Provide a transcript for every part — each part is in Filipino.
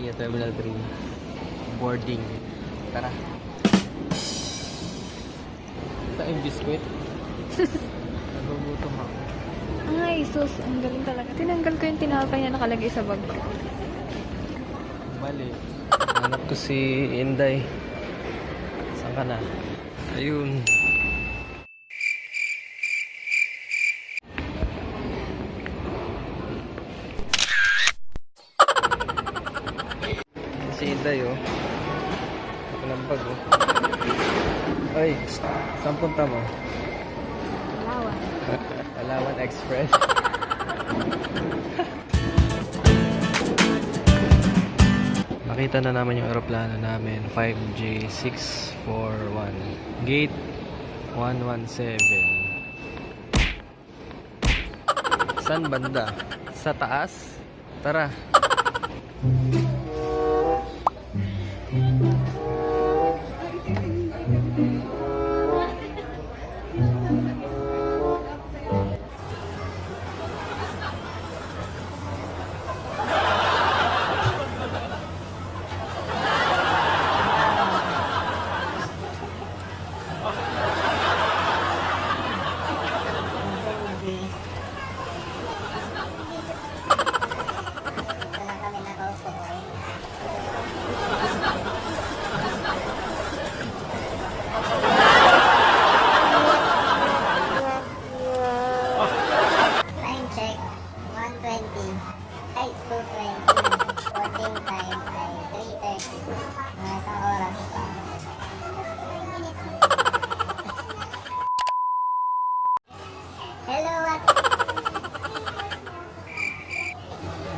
Mia Terminal 3 boarding. Tara. Ito yung biskwit. Nagugutom ako. Ay, sus, ang galing talaga. Tinanggal ko yung tinapay na nakalagay sa bag ko. Bali. Hanap ko si Inday. Saan ka na? Ayun. Si Inday, oh. Ako ng bag, oh. Ay, saan punta mo? Palawan. Palawan Express. Nakita na naman yung aeroplano namin. 5J641. Gate 117. Saan banda? Sa taas? Tara.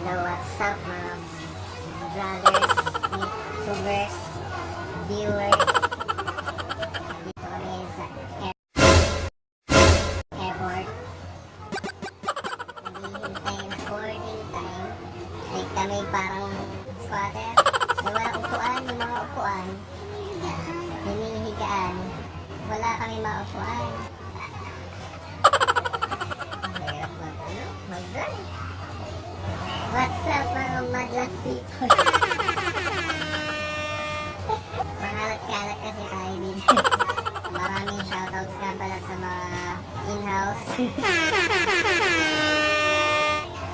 What's up mga brothers, YouTubers, viewers. Dito kami sa airport. Naghihintay na boarding time. Like kami parang squatter. Wala upuan, yung mga upuan. Hinihigaan. Wala kami maupuan. Mahirap mag-drive. What's up mga madlang people? Mangalat-kalat kasi tayo dito. Maraming shoutouts nga pala sa mga in-house.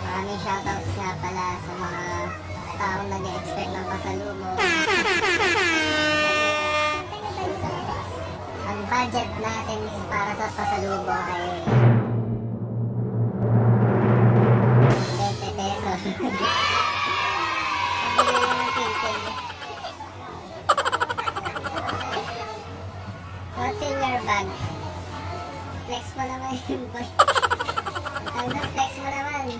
Maraming shoutouts nga pala sa mga taong nag-expect ng pasalubong. Ang budget natin para sa pasalubong ay what's in your bag? Flex mo naman yung boy. Hanggang flex mo naman.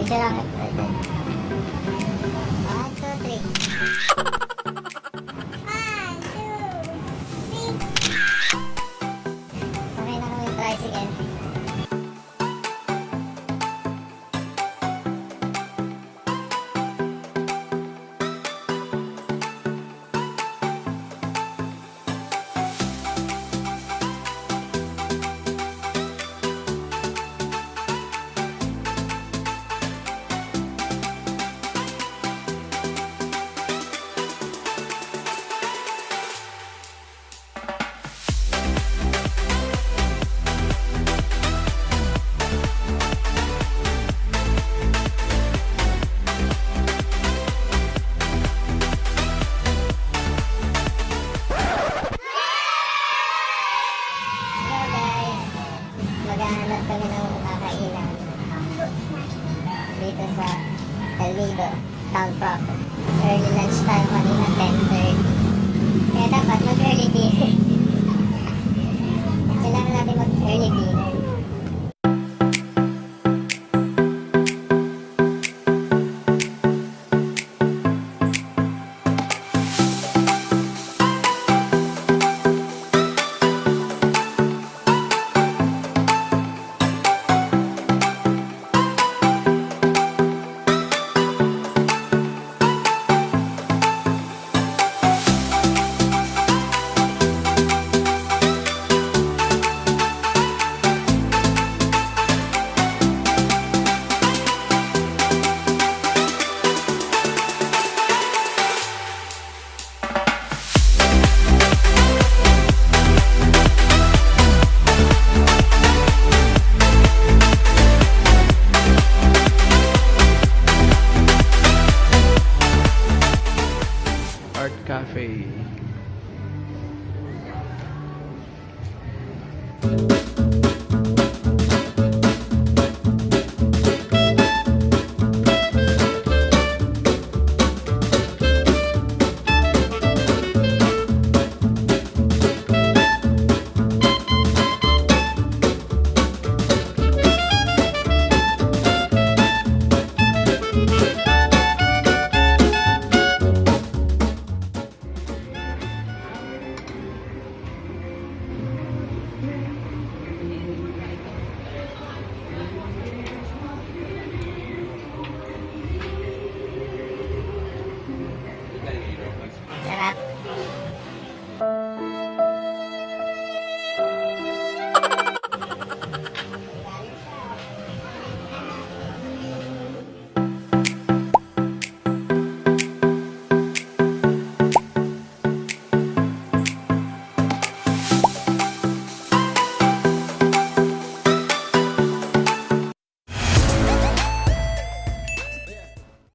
Picture lang. One, two, three. One, two, three. Sakay na kami yung tricycle. Maghahanap kami ng kakainan dito sa NIDO Town proper. Early lunch tayo kanina, 10:30. Kaya dapat mag-early dinner. Kailangan natin mag-early dinner. Art Cafe.